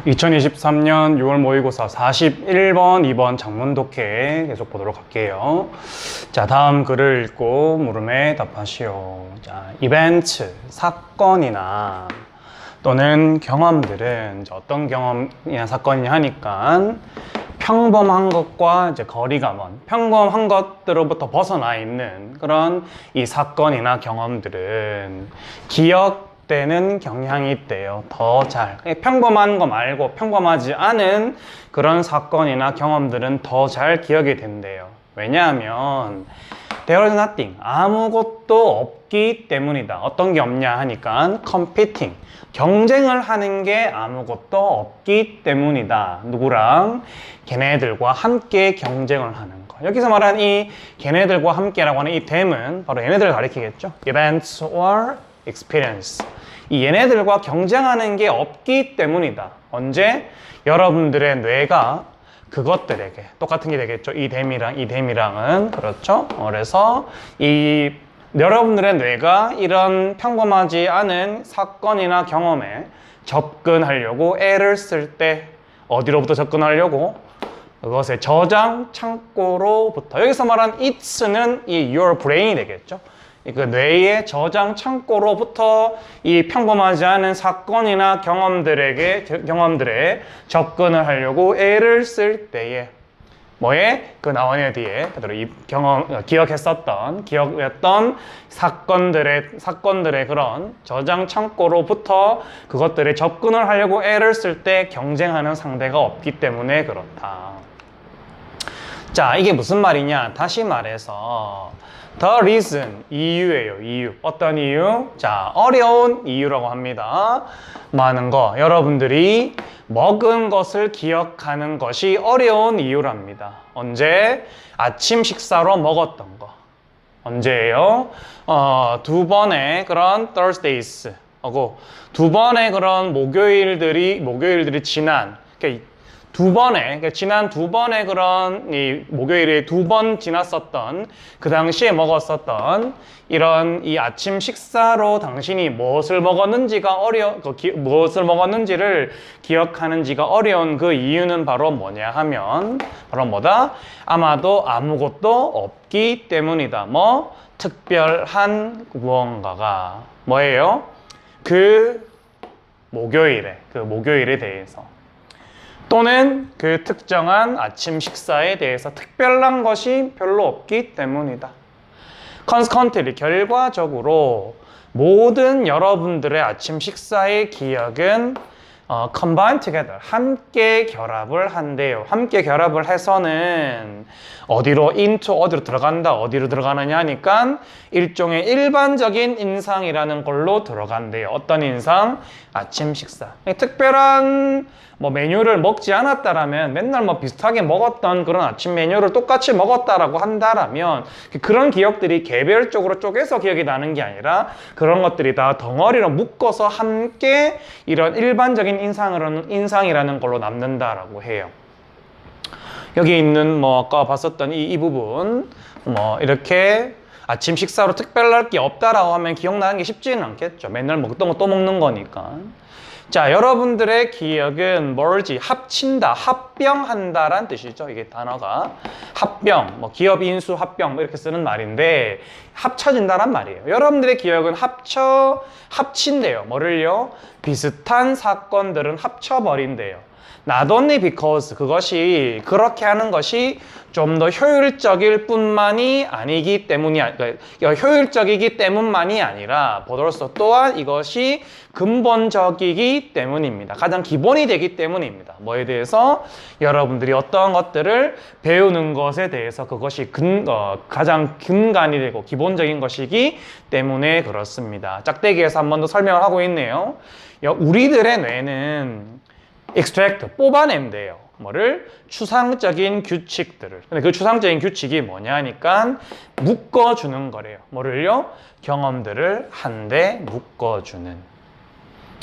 2023년 6월 모의고사 41번, 2번 작문 독해 계속 보도록 할게요. 자, 다음 글을 읽고 물음에 답하시오. 자, 이벤트, 사건이나 또는 경험들은 이제 어떤 경험이나 사건이냐 하니까 평범한 것과 이제 거리가 먼 평범한 것들로부터 벗어나 있는 그런 이 사건이나 경험들은 기억되는 경향이 있대요. 더 잘. 평범한 거 말고 평범하지 않은 그런 사건이나 경험들은 더 잘 기억이 된대요. 왜냐하면 there is nothing, 아무것도 없기 때문이다. 어떤 게 없냐 하니까 competing, 경쟁을 하는 게 아무것도 없기 때문이다. 누구랑? 걔네들과 함께 경쟁을 하는 거. 여기서 말한 이 걔네들과 함께라고 하는 이 댐은 바로 얘네들을 가리키겠죠. Events or experience. 이 얘네들과 경쟁하는 게 없기 때문이다. 언제? 여러분들의 뇌가 그것들에게 똑같은 게 되겠죠. 이 댐이랑은 그렇죠. 그래서 이 여러분들의 뇌가 이런 평범하지 않은 사건이나 경험에 접근하려고 애를 쓸 때 어디로부터 접근하려고? 그것의 저장 창고로부터. 여기서 말한 it는 이 your brain이 되겠죠. 그 뇌의 저장 창고로부터 이 평범하지 않은 사건이나 경험들에 접근을 하려고 애를 쓸 때에 뭐에? 그 나원의 뒤에 그대로 이 기억했던 사건들의 그런 저장 창고로부터 그것들에 접근을 하려고 애를 쓸 때 경쟁하는 상대가 없기 때문에 그렇다. 자, 이게 무슨 말이냐? 다시 말해서 the reason, 이유예요. 이유. 어떤 이유? 자, 어려운 이유라고 합니다. 많은 거, 여러분들이 먹은 것을 기억하는 것이 어려운 이유랍니다. 언제? 아침 식사로 먹었던 거. 언제예요? 두 번의 그런 Thursdays 하고 두 번의 그런 목요일들이 지난, 그러니까 지난 두 번의 그런 이 목요일에 두 번 지났었던 그 당시에 먹었었던 이런 이 아침 식사로 당신이 무엇을 먹었는지를 기억하는지가 어려운 그 이유는 바로 뭐냐 하면 바로 뭐다? 아마도 아무것도 없기 때문이다. 뭐? 특별한 무언가가 뭐예요? 그 목요일에 대해서 또는 그 특정한 아침 식사에 대해서 특별한 것이 별로 없기 때문이다. consequently, 결과적으로 모든 여러분들의 아침 식사의 기억은 combine together, 함께 결합을 한대요. 함께 결합을 해서는 어디로 들어가느냐 하니까 일종의 일반적인 인상이라는 걸로 들어간대요. 어떤 인상? 아침 식사. 특별한 메뉴를 먹지 않았다라면 맨날 비슷하게 먹었던 그런 아침 메뉴를 똑같이 먹었다라고 한다라면 그런 기억들이 개별적으로 쪼개서 기억이 나는 게 아니라 그런 것들이 다 덩어리로 묶어서 함께 이런 일반적인 인상이라는 걸로 남는다라고 해요. 여기 있는 아까 봤었던 이 부분 이렇게 아침 식사로 특별할 게 없다라고 하면 기억나는 게 쉽지는 않겠죠. 맨날 먹던 거 또 먹는 거니까. 자, 여러분들의 기억은 멀지, 합친다, 합병한다라는 뜻이죠. 이게 단어가 합병, 기업 인수 합병 이렇게 쓰는 말인데 합쳐진다란 말이에요. 여러분들의 기억은 합친대요. 뭐를요? 비슷한 사건들은 합쳐버린대요. Not only because 그것이 그렇게 하는 것이 좀 더 효율적이기 때문만이 아니라 보더라도 또한 이것이 근본적이기 때문입니다. 가장 기본이 되기 때문입니다. 뭐에 대해서? 여러분들이 어떠한 것들을 배우는 것에 대해서 그것이 가장 근간이 되고 기본적인 것이기 때문에 그렇습니다. 짝대기에서 한 번 더 설명을 하고 있네요. 우리들의 뇌는 extract, 뽑아낸대요. 뭐를? 추상적인 규칙들을. 근데 그 추상적인 규칙이 뭐냐 하니까 묶어주는 거래요. 뭐를요? 경험들을 한데 묶어주는.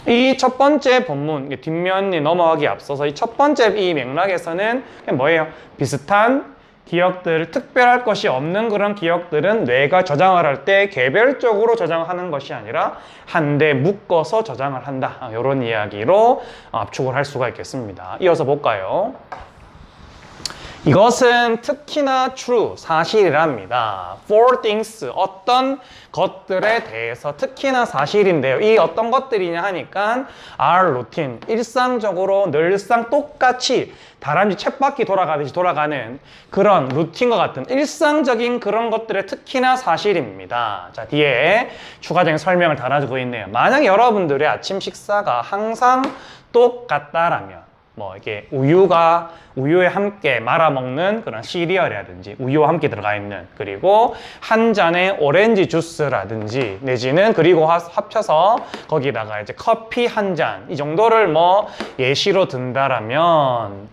이 첫 번째 본문, 뒷면이 넘어가기 앞서서 이 첫 번째 이 맥락에서는 뭐예요? 비슷한 기억들, 특별할 것이 없는 그런 기억들은 뇌가 저장을 할 때 개별적으로 저장하는 것이 아니라 한데 묶어서 저장을 한다. 이런 이야기로 압축을 할 수가 있겠습니다. 이어서 볼까요? 이것은 특히나 true, 사실이랍니다. For things, 어떤 것들에 대해서 특히나 사실인데요. 이 어떤 것들이냐 하니까 are routine, 일상적으로 늘상 똑같이 다람쥐 쳇바퀴 돌아가듯이 돌아가는 그런 루틴과 같은 일상적인 그런 것들의 특히나 사실입니다. 자, 뒤에 추가적인 설명을 달아주고 있네요. 만약 여러분들의 아침 식사가 항상 똑같다라면 뭐 이게 우유에 함께 말아 먹는 그런 시리얼이라든지 우유와 함께 들어가 있는, 그리고 한 잔의 오렌지 주스라든지 내지는 그리고 합쳐서 거기다가 이제 커피 한 잔, 이 정도를 뭐 예시로 든다라면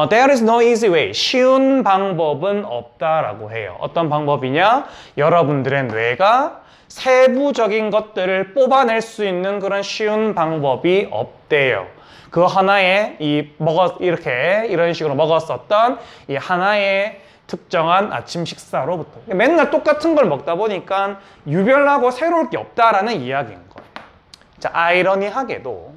there is no easy way, 쉬운 방법은 없다라고 해요. 어떤 방법이냐? 여러분들의 뇌가 세부적인 것들을 뽑아낼 수 있는 그런 쉬운 방법이 없대요. 그 하나의 이런 식으로 먹었었던 이 하나의 특정한 아침 식사로부터 맨날 똑같은 걸 먹다 보니까 유별나고 새로울 게 없다라는 이야기인 거예요. 자, 아이러니하게도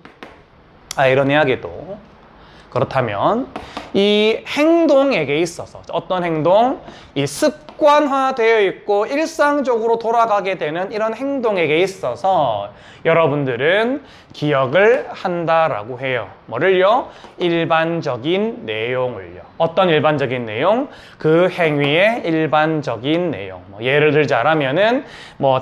그렇다면 이 행동에게 있어서 어떤 행동, 이 습관화되어 있고 일상적으로 돌아가게 되는 이런 행동에게 있어서 여러분들은 기억을 한다라고 해요. 뭐를요? 일반적인 내용을요. 어떤 일반적인 내용? 그 행위의 일반적인 내용. 예를 들자라면은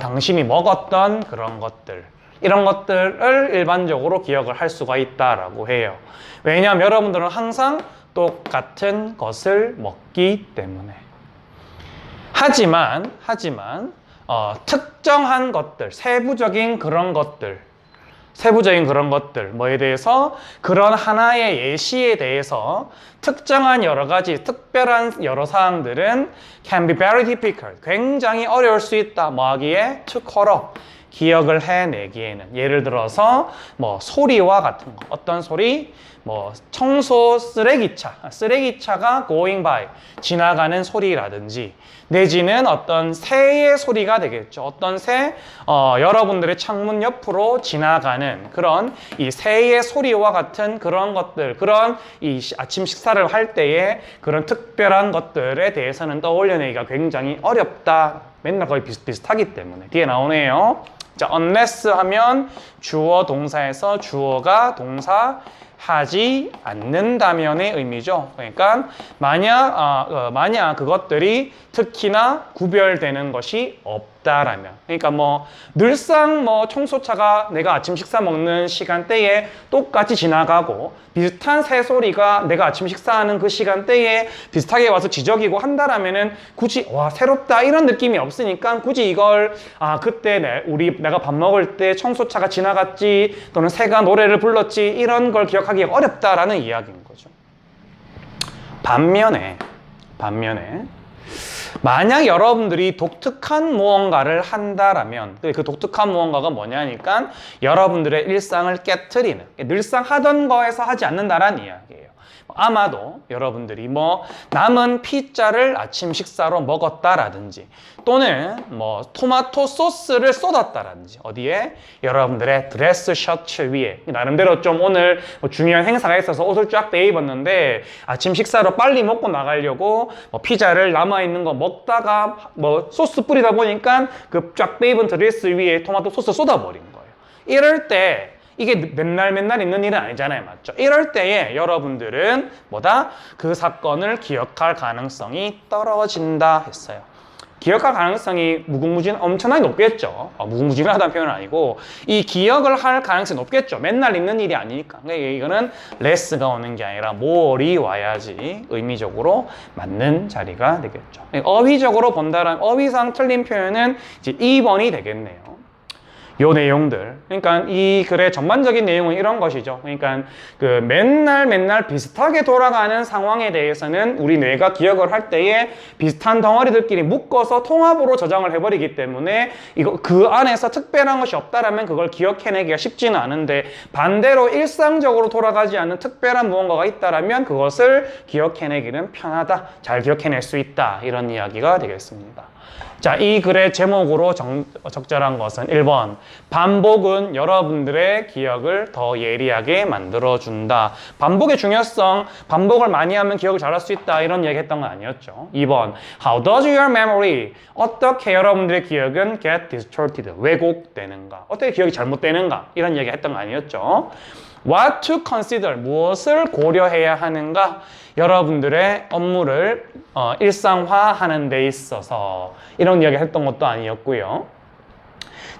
당신이 먹었던 그런 것들, 이런 것들을 일반적으로 기억을 할 수가 있다라고 해요. 왜냐하면 여러분들은 항상 똑같은 것을 먹기 때문에. 하지만 특정한 것들, 세부적인 그런 것들, 뭐에 대해서 그런 하나의 예시에 대해서 특정한 여러 가지 특별한 여러 사항들은 can be very difficult, 굉장히 어려울 수 있다. 뭐 하기에? to call up, 기억을 해내기에는. 예를 들어서 소리와 같은 거. 어떤 소리? 청소 쓰레기차가 going by, 지나가는 소리라든지, 내지는 어떤 새의 소리가 되겠죠. 어떤 새, 여러분들의 창문 옆으로 지나가는 그런 이 새의 소리와 같은 그런 것들, 그런 이 아침 식사를 할 때에 그런 특별한 것들에 대해서는 떠올려내기가 굉장히 어렵다. 맨날 거의 비슷하기 때문에. 뒤에 나오네요. 자, unless 하면 주어 동사에서 주어가 동사 하지 않는다면의 의미죠. 그러니까 만약 그것들이 특히나 구별되는 것이 없다라면, 그러니까 늘상 청소차가 내가 아침 식사 먹는 시간대에 똑같이 지나가고 비슷한 새소리가 내가 아침 식사하는 그 시간대에 비슷하게 와서 지저귀고 한다라면은 굳이 새롭다 이런 느낌이 없으니까 굳이 이걸 그때 내가 밥 먹을 때 청소차가 지나갔지 또는 새가 노래를 불렀지 이런 걸 기억하기 어렵다라는 이야기인 거죠. 반면에 만약 여러분들이 독특한 무언가를 한다라면 그 독특한 무언가가 뭐냐니까 여러분들의 일상을 깨트리는, 늘상 하던 거에서 하지 않는다라는 이야기예요. 아마도 여러분들이 남은 피자를 아침 식사로 먹었다라든지 또는 토마토 소스를 쏟았다라든지 어디에? 여러분들의 드레스 셔츠 위에. 나름대로 좀 오늘 중요한 행사가 있어서 옷을 쫙 빼입었는데 아침 식사로 빨리 먹고 나가려고 피자를 남아있는 거 먹다가 소스 뿌리다 보니까 그 쫙 빼입은 드레스 위에 토마토 소스 쏟아버린 거예요. 이럴 때 이게 맨날 있는 일은 아니잖아요. 맞죠? 이럴 때에 여러분들은 그 사건을 기억할 가능성이 떨어진다 했어요. 기억할 가능성이 엄청나게 높겠죠. 무궁무진하다는 표현은 아니고 이 기억을 할 가능성이 높겠죠. 맨날 있는 일이 아니니까. 그러니까 이거는 less가 오는 게 아니라 more이 와야지 의미적으로 맞는 자리가 되겠죠. 어휘적으로 본다면 어휘상 틀린 표현은 이제 2번이 되겠네요. 요 내용들. 그러니까 이 글의 전반적인 내용은 이런 것이죠. 그러니까 그 맨날 비슷하게 돌아가는 상황에 대해서는 우리 뇌가 기억을 할 때에 비슷한 덩어리들끼리 묶어서 통합으로 저장을 해버리기 때문에 이거 그 안에서 특별한 것이 없다라면 그걸 기억해내기가 쉽지는 않은데, 반대로 일상적으로 돌아가지 않는 특별한 무언가가 있다라면 그것을 기억해내기는 편하다, 잘 기억해낼 수 있다, 이런 이야기가 되겠습니다. 자, 이 글의 제목으로 적절한 것은 1번, 반복은 여러분들의 기억을 더 예리하게 만들어준다. 반복의 중요성, 반복을 많이 하면 기억을 잘할 수 있다, 이런 얘기 했던 건 아니었죠. 2번, How does your memory, 어떻게 여러분들의 기억은 get distorted, 왜곡되는가, 어떻게 기억이 잘못되는가, 이런 얘기 했던 거 아니었죠. What to consider, 무엇을 고려해야 하는가, 여러분들의 업무를 일상화하는 데 있어서, 이런 이야기 했던 것도 아니었고요.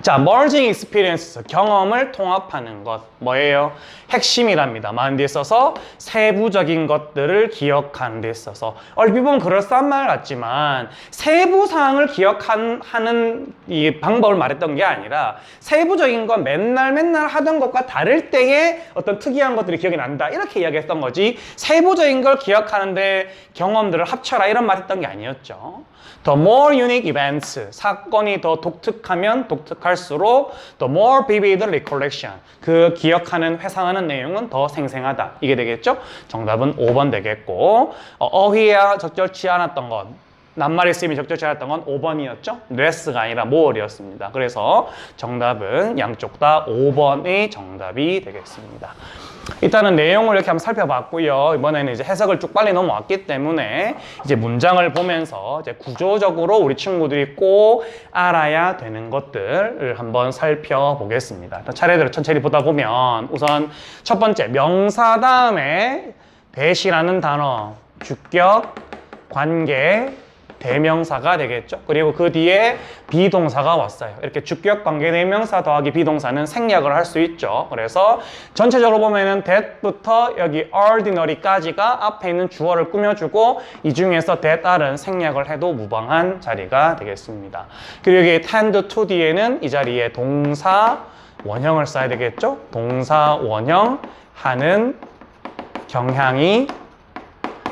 자, merging experience, 경험을 통합하는 것, 뭐예요? 핵심이랍니다. 많은 데 있어서 세부적인 것들을 기억하는 데 있어서, 얼핏 보면 그럴싸한 말 같지만 세부 사항을 기억하는 이 방법을 말했던 게 아니라, 세부적인 건 맨날 하던 것과 다를 때에 어떤 특이한 것들이 기억이 난다, 이렇게 이야기했던 거지, 세부적인 걸 기억하는데 경험들을 합쳐라, 이런 말 했던 게 아니었죠. The more unique events, 사건이 더 독특하면 독특할수록 the more vivid recollection, 그 기억하는, 회상하는 내용은 더 생생하다, 이게 되겠죠? 정답은 5번 되겠고, 어휘가 적절치 않았던 것, 낱말의 쓰임이 적절치 않았던 건 5번이었죠? less가 아니라 more이었습니다. 그래서 정답은 양쪽 다 5번이 정답이 되겠습니다. 일단은 내용을 이렇게 한번 살펴봤고요. 이번에는 이제 해석을 쭉 빨리 넘어왔기 때문에 이제 문장을 보면서 이제 구조적으로 우리 친구들이 꼭 알아야 되는 것들을 한번 살펴보겠습니다. 차례대로 천천히 보다 보면, 우선 첫 번째, 명사 다음에 대시라는 단어, 주격, 관계, 대명사가 되겠죠. 그리고 그 뒤에 비동사가 왔어요. 이렇게 주격, 관계, 대명사 더하기 비동사는 생략을 할 수 있죠. 그래서 전체적으로 보면은 that부터 여기 ordinary까지가 앞에 있는 주어를 꾸며주고, 이 중에서 that, are는 생략을 해도 무방한 자리가 되겠습니다. 그리고 여기 tend to 뒤에는 이 자리에 동사 원형을 써야 되겠죠. 동사 원형, 하는 경향이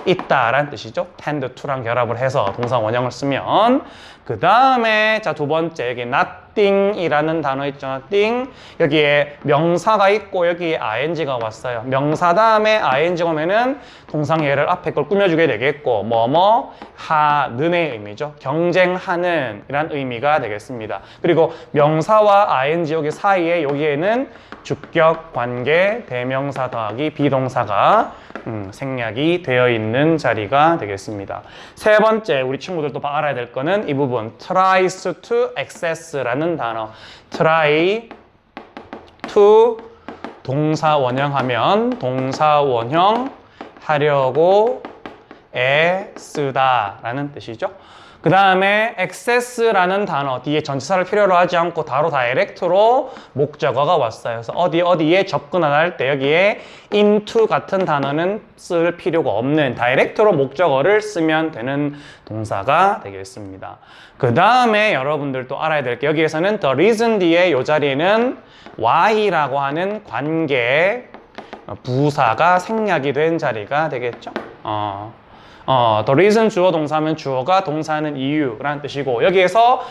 있다라는 뜻이죠. tend to랑 결합을 해서 동사 원형을 쓰면, 그 다음에 자, 두 번째, 여기 nothing이라는 단어 있죠. nothing. 여기에 명사가 있고 여기에 ing가 왔어요. 명사 다음에 ing 오면은 동상예를 앞에 걸 꾸며주게 되겠고, 뭐뭐 하는의 의미죠. 경쟁하는 이란 의미가 되겠습니다. 그리고 명사와 ing 여기 사이에, 여기에는 주격, 관계, 대명사 더하기 비동사가 생략이 되어 있는 자리가 되겠습니다. 세 번째, 우리 친구들도 알아야 될 거는 이 부분, tries to access라는 단어. try to 동사 원형하면 동사 원형 하려고 애쓰다 라는 뜻이죠. 그 다음에 access라는 단어 뒤에 전치사를 필요로 하지 않고 바로 direct로 목적어가 왔어요. 그래서 어디에 접근하다 할 때 여기에 into 같은 단어는 쓸 필요가 없는 direct로 목적어를 쓰면 되는 동사가 되겠습니다. 그 다음에 여러분들도 알아야 될 게, 여기에서는 the reason 뒤에 이 자리에는 why라고 하는 관계 부사가 생략이 된 자리가 되겠죠. the reason 주어 동사면 주어가 동사는 이유라는 뜻이고, 여기에서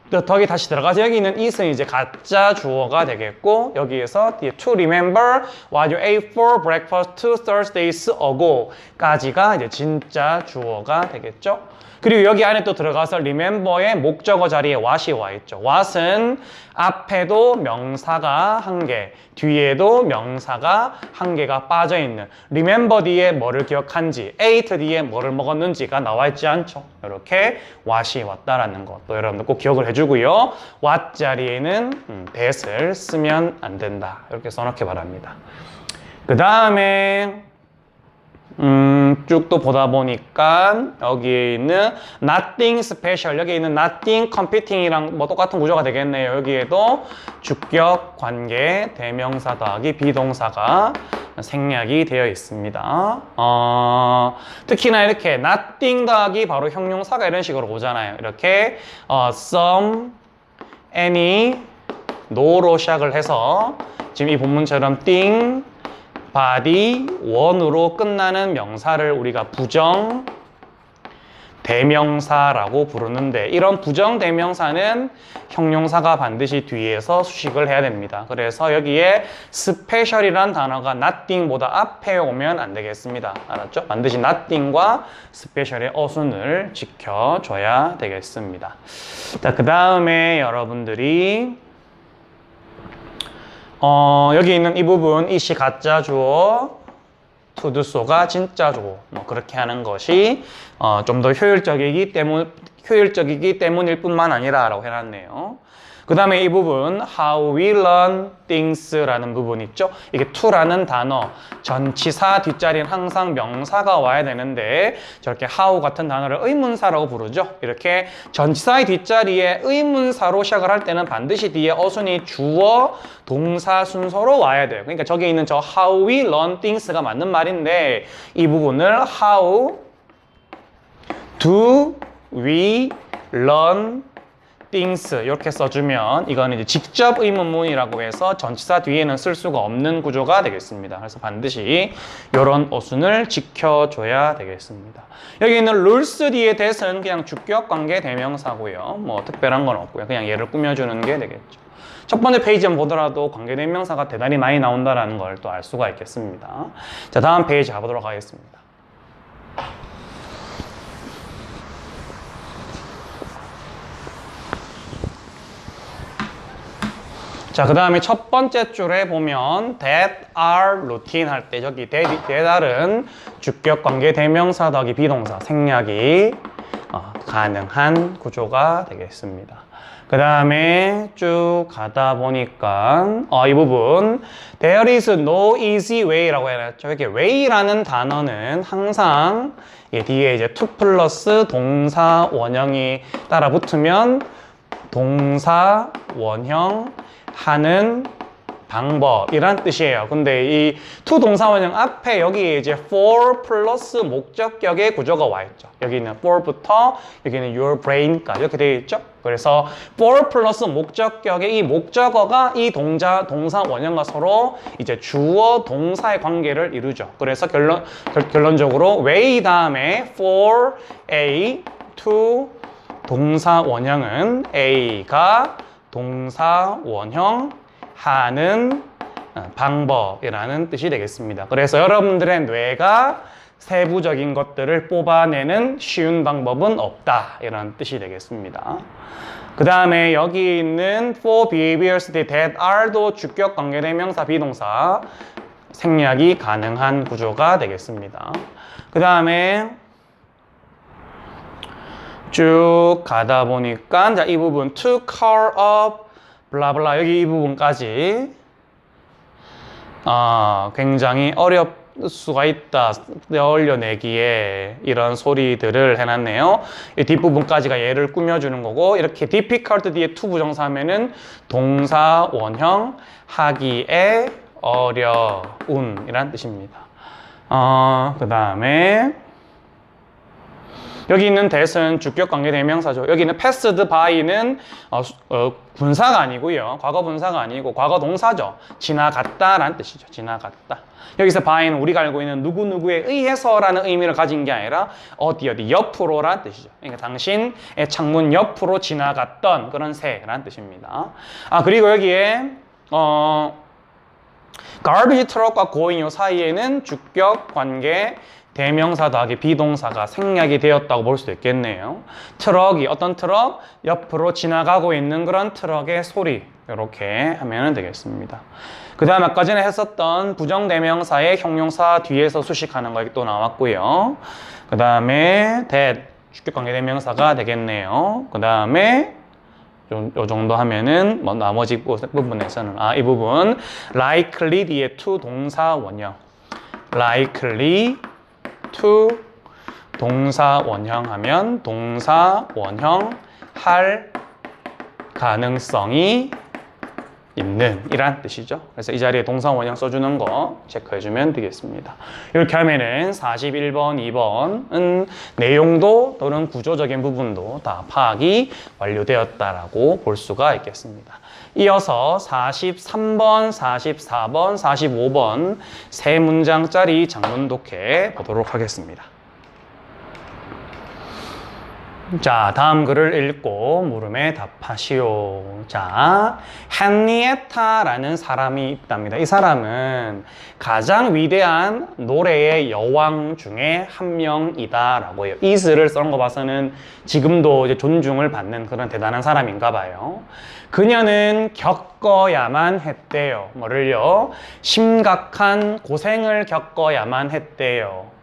덕이 다시 들어가서 여기 있는 it은 이제 가짜 주어가 되겠고, 여기에서 to remember what you ate for breakfast 2 Thursdays ago 까지가 이제 진짜 주어가 되겠죠. 그리고 여기 안에 또 들어가서 remember의 목적어 자리에 what이 와 있죠. what은 앞에도 명사가 한 개, 뒤에도 명사가 한 개가 빠져 있는, remember 뒤에 뭐를 기억한지, ate 뒤에 뭐를 먹었는지가 나와 있지 않죠. 이렇게 what이 왔다라는 것도 여러분들 꼭 기억을 해주고요. what 자리에는 that을 쓰면 안 된다, 이렇게 써놓기 바랍니다. 그 다음에 쭉 또 보다 보니까 여기에 있는 nothing special, 여기 있는 nothing competing이랑 뭐 똑같은 구조가 되겠네요. 여기에도 주격, 관계, 대명사 더하기 비동사가 생략이 되어 있습니다. 특히나 이렇게 nothing 더하기 바로 형용사가 이런 식으로 오잖아요. 이렇게 some, any, no로 시작을 해서 지금 이 본문처럼 띵, body, one으로 끝나는 명사를 우리가 부정 대명사라고 부르는데 이런 부정 대명사는 형용사가 반드시 뒤에서 수식을 해야 됩니다. 그래서 여기에 special이란 단어가 nothing보다 앞에 오면 안 되겠습니다. 알았죠? 반드시 nothing과 special의 어순을 지켜줘야 되겠습니다. 자, 그 다음에 여러분들이 여기 있는 이 부분 이시 가짜 주어 to do so가 진짜 주어 뭐 그렇게 하는 것이 좀 더 효율적이기 때문일 뿐만 아니라 라고 해놨네요. 그 다음에 이 부분 how we learn things라는 부분 있죠. 이게 to라는 단어 전치사 뒷자리는 항상 명사가 와야 되는데 저렇게 how 같은 단어를 의문사라고 부르죠. 이렇게 전치사의 뒷자리에 의문사로 시작을 할 때는 반드시 뒤에 어순이 주어 동사 순서로 와야 돼요. 그러니까 저기 있는 저 how we learn things가 맞는 말인데 이 부분을 how do we learn things 이렇게 써주면 이거는 이제 직접 의문문이라고 해서 전치사 뒤에는 쓸 수가 없는 구조가 되겠습니다. 그래서 반드시 이런 어순을 지켜줘야 되겠습니다. 여기 있는 rules 뒤에 that은 그냥 주격 관계 대명사고요. 뭐 특별한 건 없고요. 그냥 얘를 꾸며주는 게 되겠죠. 첫 번째 페이지만 보더라도 관계 대명사가 대단히 많이 나온다는 걸 또 알 수가 있겠습니다. 자, 다음 페이지 가보도록 하겠습니다. 자, 그 다음에 첫 번째 줄에 보면 that are routine 할 때 저기 that은 주격 관계 대명사 더하기 비동사 생략이 가능한 구조가 되겠습니다. 그 다음에 쭉 가다 보니까 이 부분 there is no easy way라고 해놨죠. 이렇게 way라는 단어는 항상 뒤에 이제 to 플러스 동사 원형이 따라 붙으면 동사 원형 하는 방법이란 뜻이에요. 근데 이 to 동사 원형 앞에 여기 이제 for 플러스 목적격의 구조가 와 있죠. 여기는 for부터 여기는 your brain까지 이렇게 되어 있죠. 그래서 for 플러스 목적격의 이 목적어가 이 동사 원형과 서로 이제 주어 동사의 관계를 이루죠. 그래서 결론적으로 way 다음에 for A to 동사 원형은 A가 동사 원형 하는 방법이라는 뜻이 되겠습니다. 그래서 여러분들의 뇌가 세부적인 것들을 뽑아내는 쉬운 방법은 없다 이런 뜻이 되겠습니다. 그 다음에 여기 있는 for behaviors that are도 주격 관계대명사 비동사 생략이 가능한 구조가 되겠습니다. 그 다음에 쭉 가다 보니까 자, 이 부분 to call up 블라블라 여기 이 부분까지 굉장히 어렵 수가 있다 떠올려내기에 이런 소리들을 해놨네요. 이 뒷부분까지가 얘를 꾸며주는 거고 이렇게 difficult 뒤에 to 부정사 하면은 동사 원형 하기에 어려운 이란 뜻입니다. 그 다음에 여기 있는 that은 주격 관계 대명사죠. 여기 있는 passed by는 분사가 아니고요. 과거 분사가 아니고 과거 동사죠. 지나갔다라는 뜻이죠. 지나갔다. 여기서 by는 우리가 알고 있는 누구누구에 의해서라는 의미를 가진 게 아니라 어디 옆으로라는 뜻이죠. 그러니까 당신의 창문 옆으로 지나갔던 그런 새라는 뜻입니다. 그리고 여기에 garbage truck과 going 요 사이에는 주격 관계 대명사 더하기 비동사가 생략이 되었다고 볼 수도 있겠네요. 트럭이 어떤 트럭? 옆으로 지나가고 있는 그런 트럭의 소리 이렇게 하면 되겠습니다. 그 다음 아까 전에 했었던 부정대명사의 형용사 뒤에서 수식하는 거 또 나왔고요. 그 다음에 that 주격관계대명사가 되겠네요. 그 다음에 요 정도 하면은 뭐 나머지 부분에서는 이 부분 likely 뒤에 to 동사 원형 likely to 동사 원형 하면 동사 원형 할 가능성이 있는 이란 뜻이죠. 그래서 이 자리에 동사 원형 써주는 거 체크해주면 되겠습니다. 이렇게 하면은 41번, 2번은 내용도 또는 구조적인 부분도 다 파악이 완료되었다라고 볼 수가 있겠습니다. 이어서 43번, 44번, 45번 세 문장짜리 장문 독해 보도록 하겠습니다. 자, 다음 글을 읽고 물음에 답하시오. 자, 헨리에타라는 사람이 있답니다. 이 사람은 가장 위대한 노래의 여왕 중에 한 명이다라고 해요. is를 써는 거 봐서는 지금도 이제 존중을 받는 그런 대단한 사람인가 봐요. 그녀는 겪어야만 했대요. 뭐를요? 심각한 고생을 겪어야만 했대요.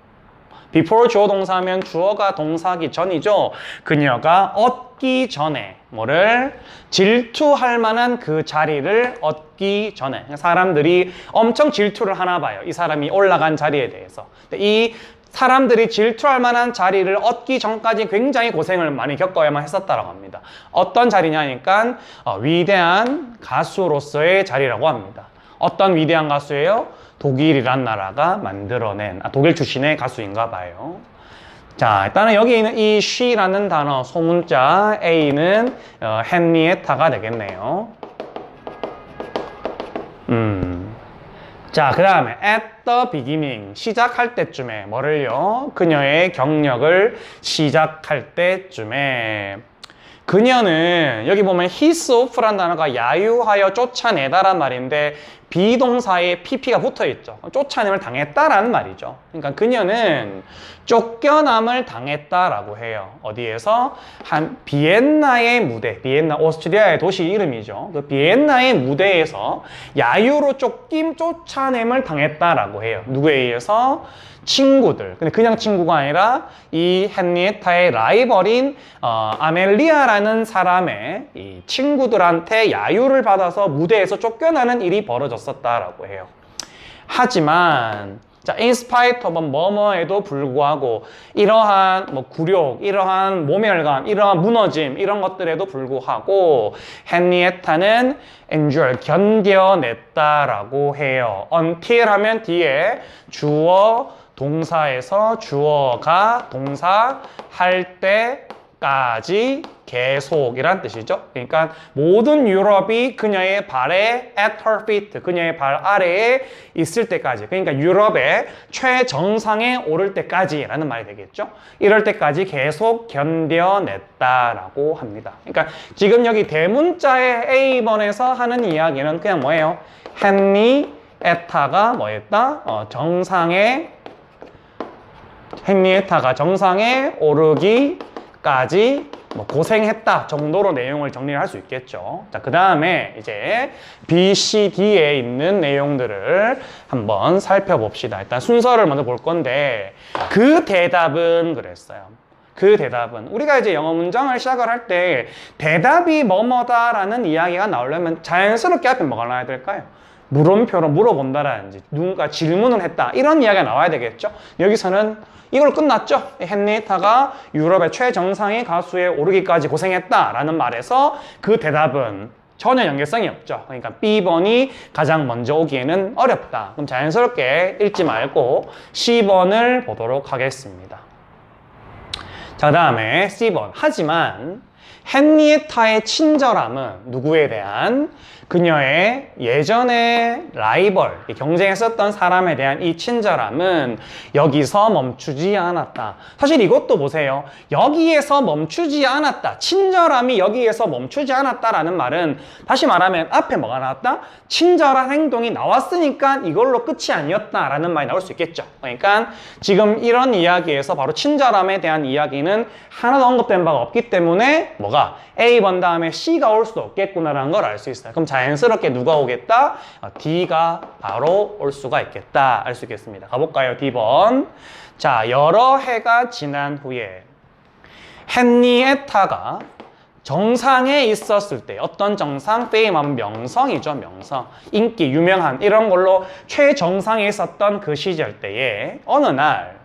before 주어 동사면 주어가 동사기 전이죠. 그녀가 얻기 전에 뭐를 질투할 만한 그 자리를 얻기 전에 사람들이 엄청 질투를 하나 봐요. 이 사람이 올라간 자리에 대해서. 이 사람들이 질투할 만한 자리를 얻기 전까지 굉장히 고생을 많이 겪어야만 했었다라고 합니다. 어떤 자리냐니까 위대한 가수로서의 자리라고 합니다. 어떤 위대한 가수예요? 독일이란 나라가 만들어낸 독일 출신의 가수인가 봐요. 자, 일단은 여기 있는 이 she라는 단어 소문자 A는 헨리에타가 되겠네요. 자, 그 다음에 at the beginning 시작할 때쯤에 뭐를요? 그녀의 경력을 시작할 때쯤에 그녀는 여기 보면 his off란 단어가 야유하여 쫓아내다란 말인데 비동사에 pp가 붙어 있죠. 쫓아냄을 당했다라는 말이죠. 그러니까 그녀는 쫓겨남을 당했다라고 해요. 어디에서? 한 비엔나의 무대, 비엔나 오스트리아의 도시 이름이죠. 그 비엔나의 무대에서 야유로 쫓아냄을 당했다라고 해요. 누구에 의해서? 친구들. 근데 그냥 친구가 아니라 이 헨리에타의 라이벌인 아멜리아라는 사람의 이 친구들한테 야유를 받아서 무대에서 쫓겨나는 일이 벌어졌었다라고 해요. 하지만 자, in spite of 뭐뭐에도 불구하고 이러한 뭐 굴욕, 이러한 모멸감, 이러한 무너짐 이런 것들에도 불구하고 헨리에타는 endure, 견뎌냈다라고 해요. until 하면 뒤에 주어 동사에서 주어가 동사 할 때까지 계속이란 뜻이죠. 그러니까 모든 유럽이 그녀의 발에 at her feet, 그녀의 발 아래에 있을 때까지, 그러니까 유럽의 최정상에 오를 때까지라는 말이 되겠죠. 이럴 때까지 계속 견뎌냈다라고 합니다. 그러니까 지금 여기 대문자의 A번에서 하는 이야기는 그냥 뭐예요? 헨리에타가 뭐였다? 헨리에타가 정상에 오르기까지 뭐 고생했다 정도로 내용을 정리를 할 수 있겠죠. 자, 그 다음에 이제 B, C, D에 있는 내용들을 한번 살펴봅시다. 일단 순서를 먼저 볼 건데 그 대답은 그랬어요. 그 대답은 우리가 이제 영어 문장을 시작을 할 때 대답이 뭐뭐다라는 이야기가 나오려면 자연스럽게 앞에 뭐가 나와야 될까요? 물음표로 물어본다라든지 누군가 질문을 했다 이런 이야기가 나와야 되겠죠. 여기서는 이걸 끝났죠. 헨리에타가 유럽의 최정상의 가수에 오르기까지 고생했다라는 말에서 그 대답은 전혀 연계성이 없죠. 그러니까 B번이 가장 먼저 오기에는 어렵다. 그럼 자연스럽게 읽지 말고 C번을 보도록 하겠습니다. 자, 그 다음에 C번. 하지만 헨리에타의 친절함은 누구에 대한? 그녀의 예전에 라이벌, 경쟁했었던 사람에 대한 이 친절함은 여기서 멈추지 않았다. 사실 이것도 보세요. 여기에서 멈추지 않았다. 친절함이 여기에서 멈추지 않았다라는 말은 다시 말하면 앞에 뭐가 나왔다? 친절한 행동이 나왔으니까 이걸로 끝이 아니었다라는 말이 나올 수 있겠죠. 그러니까 지금 이런 이야기에서 바로 친절함에 대한 이야기는 하나도 언급된 바가 없기 때문에 뭐가 A번 다음에 C가 올 수도 없겠구나라는 걸 알 수 있어요. 그럼 자연스럽게 누가 오겠다? D가 바로 올 수가 있겠다. 알 수 있겠습니다. 가볼까요? D번. 자, 여러 해가 지난 후에 헨리에타가 정상에 있었을 때 어떤 정상? 페임하면 명성이죠. 명성. 인기, 유명한 이런 걸로 최정상에 있었던 그 시절 때에 어느 날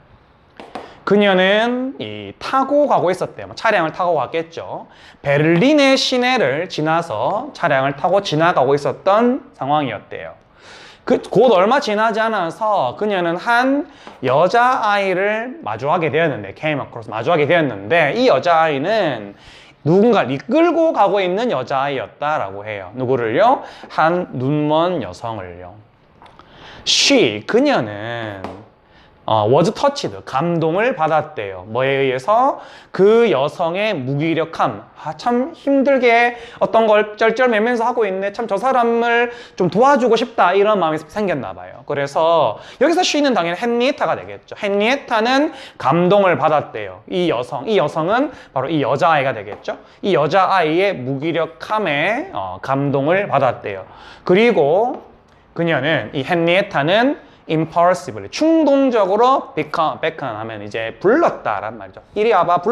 그녀는 타고 가고 있었대요. 차량을 타고 갔겠죠. 베를린의 시내를 지나서 차량을 타고 지나가고 있었던 상황이었대요. 곧 얼마 지나지 않아서 그녀는 한 여자아이를 마주하게 되었는데, 마주하게 되었는데, 이 여자아이는 누군가를 이끌고 가고 있는 여자아이였다라고 해요. 누구를요? 한 눈먼 여성을요. 그녀는 was touched, 감동을 받았대요. 뭐에 의해서? 그 여성의 무기력함, 참 힘들게 어떤 걸 쩔쩔매면서 하고 있네, 참 저 사람을 좀 도와주고 싶다, 이런 마음이 생겼나 봐요. 그래서 여기서 she는 당연히 헨리에타가 되겠죠. 헨리에타는 감동을 받았대요. 이 여성은 바로 이 여자아이가 되겠죠. 이 여자아이의 무기력함에 감동을 받았대요. 그리고 그녀는, 이 헨리에타는 impulsively, 충동적으로 beckon 하면 이제 불렀다란 말이죠. 이리 와봐,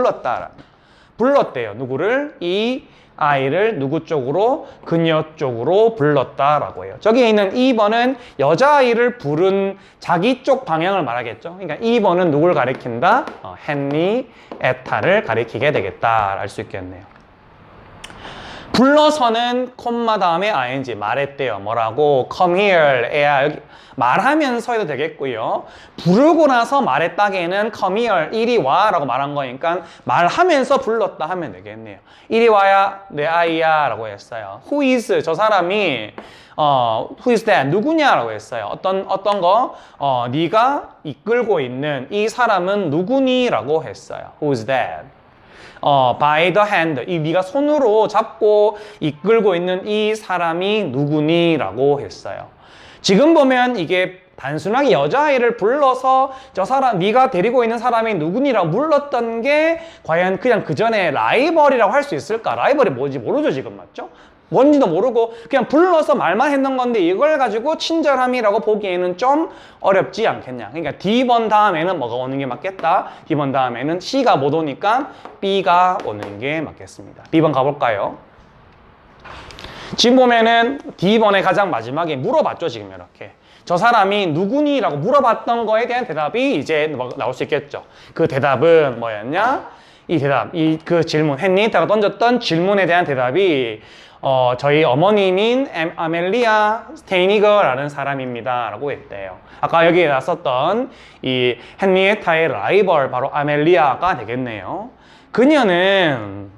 불렀대요. 누구를? 이 아이를 누구 쪽으로? 그녀 쪽으로 불렀다라고 해요. 저기에 있는 2번은 여자아이를 부른 자기 쪽 방향을 말하겠죠. 그러니까 2번은 누굴 가리킨다? 헨리에타를 가리키게 되겠다, 알 수 있겠네요. 불러서는 콤마 다음에 ing, 말했대요. 뭐라고? come here, 애야, 여기 말하면서 해도 되겠고요. 부르고 나서 말했다기에는 come here, 이리 와 라고 말한 거니까 말하면서 불렀다 하면 되겠네요. 이리 와야 내 아이야 라고 했어요. Who is, 저 사람이 who is that, 누구냐 라고 했어요. 어떤 거? 네가 이끌고 있는 이 사람은 누구니? 라고 했어요. Who is that? by the hand, 이 네가 손으로 잡고 이끌고 있는 이 사람이 누구니? 라고 했어요. 지금 보면 이게 단순하게 여자아이를 불러서 저 사람, 네가 데리고 있는 사람이 누구니라고 물렀던 게 과연 그냥 그 전에 라이벌이라고 할 수 있을까? 라이벌이 뭔지 모르죠, 지금, 맞죠? 뭔지도 모르고 그냥 불러서 말만 했는 건데 이걸 가지고 친절함이라고 보기에는 좀 어렵지 않겠냐. 그러니까 D번 다음에는 뭐가 오는 게 맞겠다. D번 다음에는 C가 못 오니까 B가 오는 게 맞겠습니다. B번 가볼까요? 지금 보면은 D번의 가장 마지막에 물어봤죠, 지금 이렇게. 저 사람이 누구니? 라고 물어봤던 거에 대한 대답이 이제 나올 수 있겠죠. 그 대답은 뭐였냐? 이 대답, 그 질문, 헨리에타가 던졌던 질문에 대한 대답이 저희 어머님인 아멜리아 스테이니거라는 사람입니다 라고 했대요. 아까 여기에 나왔었던 이 헨리에타의 라이벌, 바로 아멜리아가 되겠네요. 그녀는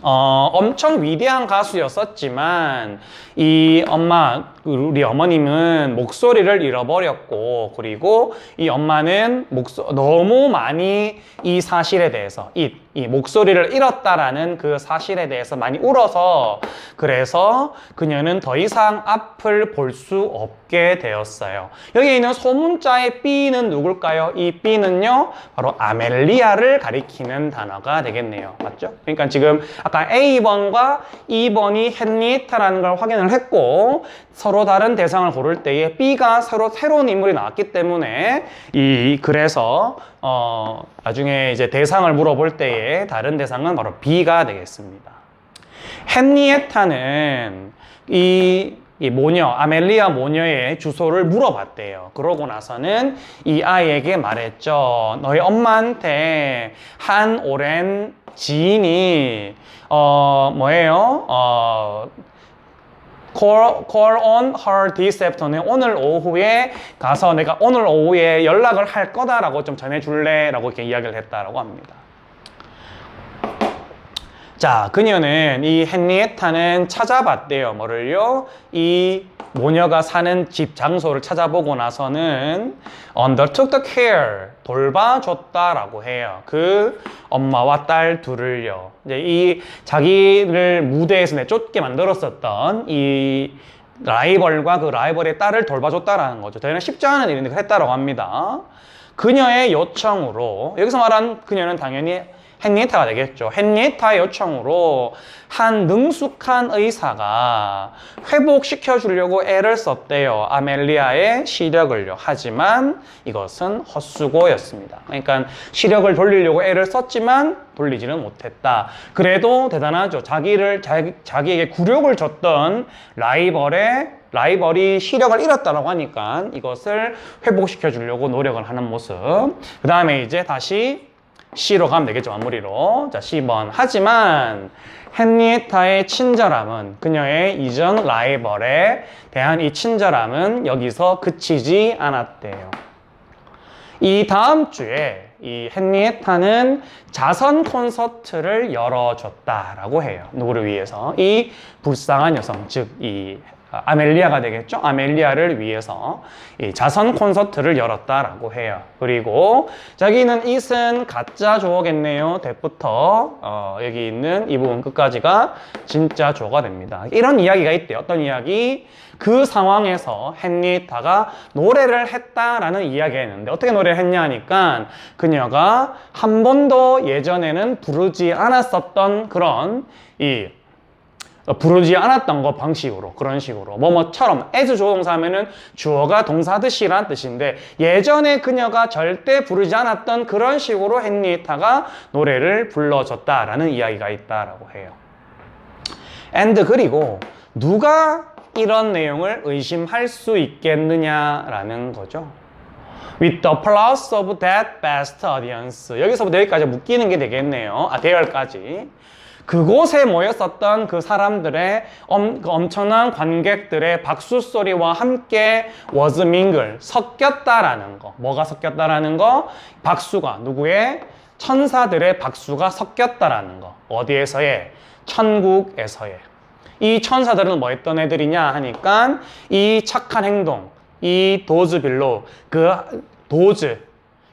엄청 위대한 가수였었지만 우리 어머님은 목소리를 잃어버렸고, 그리고 이 엄마는 너무 많이 이 사실에 대해서 이 목소리를 잃었다라는 그 사실에 대해서 많이 울어서, 그래서 그녀는 더 이상 앞을 볼 수 없게 되었어요. 여기 있는 소문자의 B는 누굴까요? 이 B는요, 바로 아멜리아를 가리키는 단어가 되겠네요. 맞죠? 그러니까 지금 아까 A번과 2번이 헨리에타라는 걸 확인을 했고, 서로 다른 대상을 고를 때에 B가 서로 새로운 인물이 나왔기 때문에 그래서 나중에 이제 대상을 물어볼 때에 다른 대상은 바로 B가 되겠습니다. 헨리에타는 이 모녀, 아멜리아 모녀의 주소를 물어봤대요. 그러고 나서는 이 아이에게 말했죠. 너희 엄마한테 한 오랜 지인이 call on her this afternoon, 오늘 오후에 가서 내가 오늘 오후에 연락을 할 거다라고 좀 전해줄래? 라고 이렇게 이야기를 했다라고 합니다. 자, 그녀는, 이 헨리에타는 찾아봤대요. 뭐를요? 이 모녀가 사는 집 장소를 찾아보고 나서는 undertook the care, 돌봐줬다라고 해요. 그 엄마와 딸 둘을요. 이제 이 자기를 무대에서 내쫓게 만들었었던 이 라이벌과 그 라이벌의 딸을 돌봐줬다라는 거죠. 저희는 쉽지 않은 일인데 했다라고 합니다. 그녀의 요청으로, 여기서 말한 그녀는 당연히 헨리에타가 되겠죠. 헨리에타의 요청으로 한 능숙한 의사가 회복시켜 주려고 애를 썼대요. 아멜리아의 시력을요. 하지만 이것은 헛수고였습니다. 그러니까 시력을 돌리려고 애를 썼지만 돌리지는 못했다. 그래도 대단하죠. 자기에게 굴욕을 줬던 라이벌이 시력을 잃었다라고 하니까 이것을 회복시켜 주려고 노력을 하는 모습. 그 다음에 이제 다시 C로 가면 되겠죠. 마무리로. 자, C번. 하지만 헨리에타의 친절함은, 그녀의 이전 라이벌에 대한 이 친절함은 여기서 그치지 않았대요. 이 다음 주에 이 헨리에타는 자선 콘서트를 열어줬다라고 해요. 누구를 위해서? 이 불쌍한 여성, 즉 이 아멜리아가 되겠죠? 아멜리아를 위해서 이 자선 콘서트를 열었다라고 해요. 그리고 자기는 it은 가짜 주어겠네요. that부터 여기 있는 이 부분 끝까지가 진짜 주어가 됩니다. 이런 이야기가 있대요. 어떤 이야기? 그 상황에서 헨리에타가 노래를 했다라는 이야기가 있는데 어떻게 노래를 했냐 하니까 그녀가 한 번도 예전에는 부르지 않았었던 그런 부르지 않았던 거 방식으로, 그런 식으로 뭐뭐처럼 as 조동사 하면은 주어가 동사듯이란 뜻인데 예전에 그녀가 절대 부르지 않았던 그런 식으로 헨리에타가 노래를 불러줬다라는 이야기가 있다라고 해요. and 그리고 누가 이런 내용을 의심할 수 있겠느냐라는 거죠. With the applause of that vast audience. 여기서부터 여기까지 묶이는 게 되겠네요. there까지. 그곳에 모였었던 그 사람들의 엄청난 관객들의 박수 소리와 함께 was mingled, 섞였다라는 거. 뭐가 섞였다라는 거? 박수가 누구의? 천사들의 박수가 섞였다라는 거. 어디에서의? 천국에서의. 이 천사들은 뭐 했던 애들이냐 하니까 이 착한 행동, 이 도즈빌로, 그 도즈.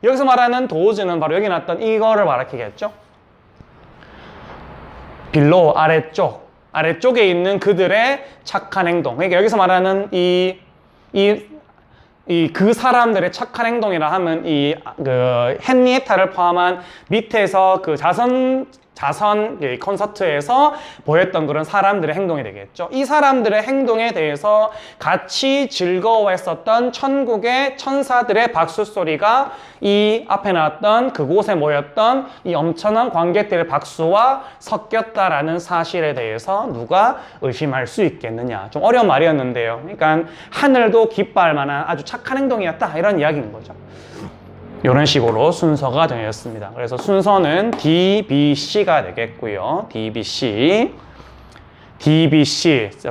여기서 말하는 도즈는 바로 여기 나왔던 이거를 말하겠죠. 빌로 아래쪽에 있는 그들의 착한 행동. 그러니까 여기서 말하는 그 사람들의 착한 행동이라 하면 그 헨리에타를 포함한 밑에서 그 자선 콘서트에서 보였던 그런 사람들의 행동이 되겠죠. 이 사람들의 행동에 대해서 같이 즐거워했었던 천국의 천사들의 박수 소리가 이 앞에 나왔던 그곳에 모였던 이 엄청난 관객들의 박수와 섞였다라는 사실에 대해서 누가 의심할 수 있겠느냐. 좀 어려운 말이었는데요. 그러니까 하늘도 기뻐할 만한 아주 착한 행동이었다, 이런 이야기인 거죠. 이런 식으로 순서가 되었습니다. 그래서 순서는 D, B, C가 되겠고요. D, B, C.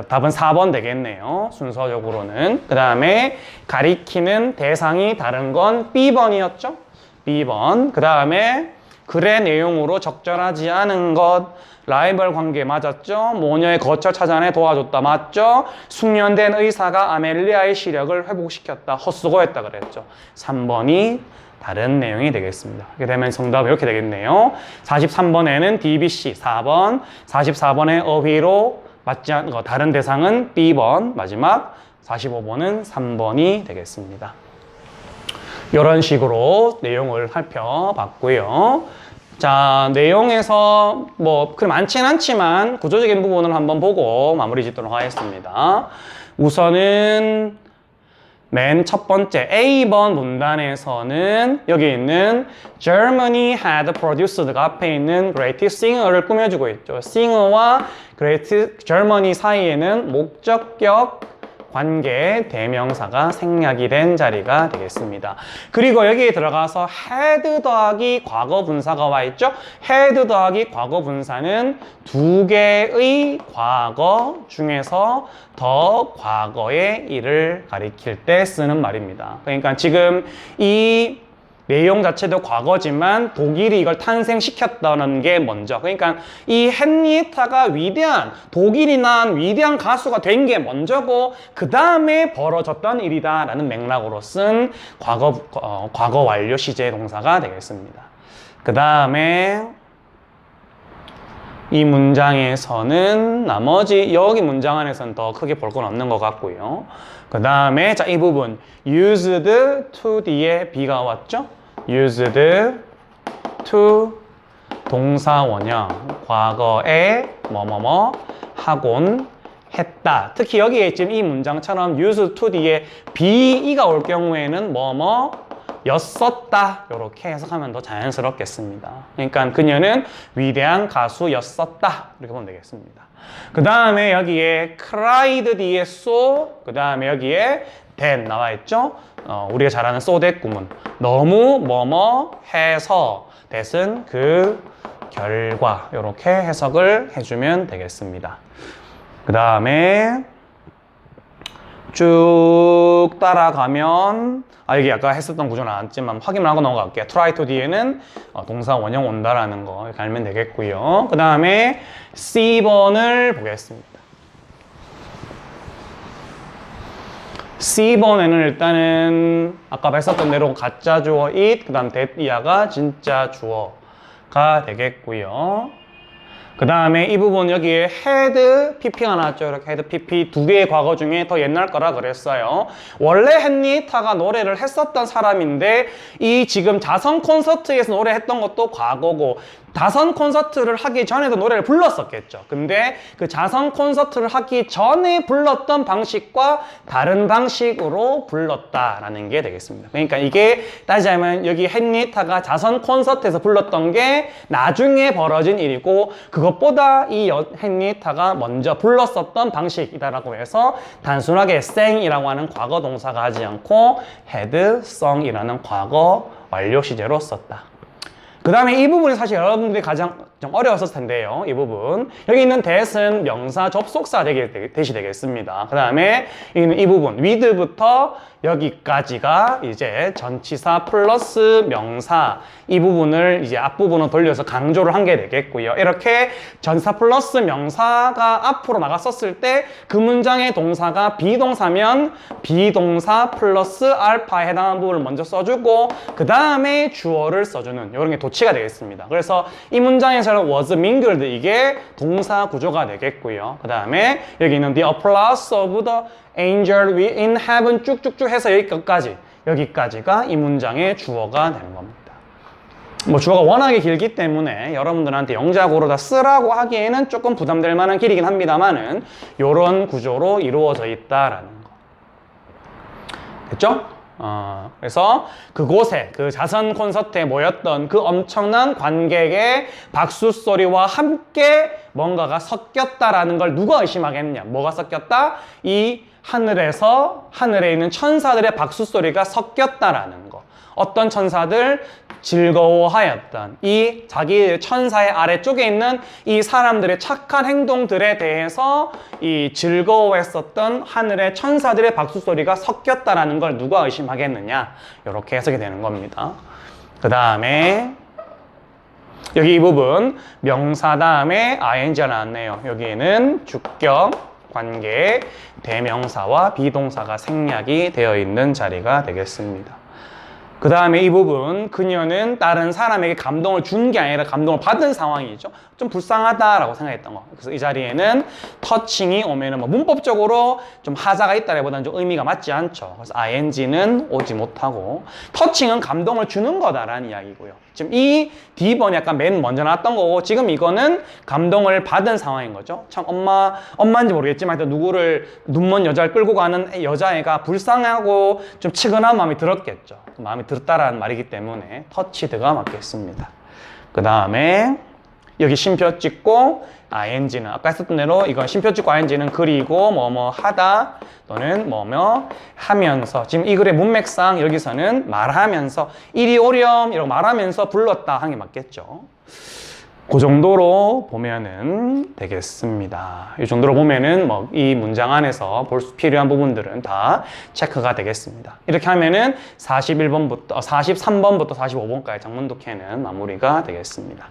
답은 4번 되겠네요. 순서적으로는. 그 다음에 가리키는 대상이 다른 건 B번이었죠? B번. 그 다음에 글의 내용으로 적절하지 않은 것, 라이벌 관계 맞았죠? 모녀의 거처 찾아내 도와줬다 맞죠? 숙련된 의사가 아멜리아의 시력을 회복시켰다, 헛수고했다 그랬죠. 3번이 다른 내용이 되겠습니다. 이렇게 되면 정답이 이렇게 되겠네요. 43번에는 DBC 4번, 44번에 어휘로 맞지 않은 거 다른 대상은 B번, 마지막 45번은 3번이 되겠습니다. 이런 식으로 내용을 살펴봤고요. 자, 내용에서 그리 많지는 않지만 구조적인 부분을 한번 보고 마무리 짓도록 하겠습니다. 우선은 맨 첫 번째 A번 문단에서는 여기 있는 Germany had produced가 앞에 있는 Great Singer를 꾸며주고 있죠. Singer와 Great Germany 사이에는 목적격 관계 대명사가 생략이 된 자리가 되겠습니다. 그리고 여기에 들어가서 had 더하기 과거 분사가 와 있죠. had 더하기 과거 분사는 두 개의 과거 중에서 더 과거의 일을 가리킬 때 쓰는 말입니다. 그러니까 지금 이 내용 자체도 과거지만 독일이 이걸 탄생시켰다는 게 먼저. 그러니까 이 헨리에타가 독일이 난 위대한 가수가 된 게 먼저고 그 다음에 벌어졌던 일이다라는 맥락으로 쓴 과거 완료 시제 동사가 되겠습니다. 그 다음에 이 문장에서는 여기 문장 안에서는 더 크게 볼 건 없는 것 같고요. 그 다음에 이 부분 used to 뒤에 B가 왔죠? used to 동사 원형 과거에 뭐뭐뭐 하곤 했다. 특히 여기에 지금 이 문장처럼 used to 뒤에 be가 올 경우에는 뭐뭐 였었다 이렇게 해석하면 더 자연스럽겠습니다. 그러니까 그녀는 위대한 가수였었다 이렇게 보면 되겠습니다. 그 다음에 여기에 cried 뒤에 so, 그 다음에 여기에 then 나와 있죠. 우리가 잘 아는 so that 구문, 너무 뭐뭐 해서 that은 그 결과 이렇게 해석을 해주면 되겠습니다. 그 다음에 쭉 따라가면 여기 아까 했었던 구조는 나왔지만 확인을 하고 넘어갈게요. try to 뒤에는 동사 원형 온다라는 거 이렇게 알면 되겠고요. 그 다음에 C번을 보겠습니다. C번에는 일단은 아까 했었던 대로 가짜 주어 it, 그 다음 that 이하가 진짜 주어가 되겠고요. 그 다음에 이 부분 여기에 had pp가 나왔죠. 이렇게 had pp 두 개의 과거 중에 더 옛날 거라 그랬어요. 원래 헨리타가 노래를 했었던 사람인데 이 지금 자선 콘서트에서 노래했던 것도 과거고 자선 콘서트를 하기 전에도 노래를 불렀었겠죠. 근데 그 자선 콘서트를 하기 전에 불렀던 방식과 다른 방식으로 불렀다라는 게 되겠습니다. 그러니까 이게 따지자면 여기 헨리타가 자선 콘서트에서 불렀던 게 나중에 벌어진 일이고 그것보다 이 헨리타가 먼저 불렀었던 방식이다라고 해서 단순하게 sang이라고 하는 과거 동사가 하지 않고 had sung이라는 과거 완료 시제로 썼다. 그 다음에 이 부분이 사실 여러분들이 가장 좀 어려웠을 텐데요. 이 부분. 여기 있는 that은 명사 접속사 대시 되겠습니다. 그 다음에 이 부분, with부터 여기까지가 이제 전치사 플러스 명사 이 부분을 이제 앞부분으로 돌려서 강조를 한 게 되겠고요. 이렇게 전사 플러스 명사가 앞으로 나갔었을 때 그 문장의 동사가 비동사면 비동사 플러스 알파에 해당하는 부분을 먼저 써주고 그 다음에 주어를 써주는 이런 게 도치가 되겠습니다. 그래서 이 문장에서는 was mingled 이게 동사 구조가 되겠고요. 그 다음에 여기 있는 the applause of the angel in heaven 쭉쭉쭉 해서 여기까지가 이 문장의 주어가 되는 겁니다. 뭐 주어가 워낙에 길기 때문에 여러분들한테 영작으로 다 쓰라고 하기에는 조금 부담될 만한 길이긴 합니다만은 이런 구조로 이루어져 있다라는 거. 됐죠? 그래서 그곳에 그 자선 콘서트에 모였던 그 엄청난 관객의 박수 소리와 함께 뭔가가 섞였다라는 걸 누가 의심하겠냐? 뭐가 섞였다? 이 하늘에 있는 천사들의 박수 소리가 섞였다라는 거. 어떤 천사들? 즐거워하였던 이 자기 천사의 아래쪽에 있는 이 사람들의 착한 행동들에 대해서 이 즐거워했었던 하늘의 천사들의 박수 소리가 섞였다라는 걸 누가 의심하겠느냐? 이렇게 해석이 되는 겁니다. 그 다음에 여기 이 부분 명사 다음에 ing가 나왔네요. 여기에는 주격 관계 대명사와 비동사가 생략이 되어 있는 자리가 되겠습니다. 그 다음에 이 부분 그녀는 다른 사람에게 감동을 준 게 아니라 감동을 받은 상황이죠. 좀 불쌍하다라고 생각했던 거. 그래서 이 자리에는 터칭이 오면은 뭐 문법적으로 좀 하자가 있다기보다는 좀 의미가 맞지 않죠. 그래서 ing는 오지 못하고 터칭은 감동을 주는 거다라는 이야기고요. 지금 이 D번이 약간 맨 먼저 나왔던 거고 지금 이거는 감동을 받은 상황인 거죠. 참 엄마인지 모르겠지만 하여튼 누구를 눈먼 여자를 끌고 가는 여자애가 불쌍하고 좀 측은한 마음이 들었겠죠. 마음이 들었다라는 말이기 때문에 터치드가 맞겠습니다. 그 다음에 여기 쉼표 찍고 ing는 아까 했었던 대로 이건 쉼표 찍고 ing는 그리고 뭐뭐 하다 또는 뭐뭐 하면서 지금 이 글의 문맥상 여기서는 말하면서 이리 오렴 이러고 말하면서 불렀다 하는 게 맞겠죠. 그 정도로 보면은 되겠습니다. 이 정도로 보면은 뭐 이 문장 안에서 필요한 부분들은 다 체크가 되겠습니다. 이렇게 하면은 43번부터 45번까지 장문 독해는 마무리가 되겠습니다.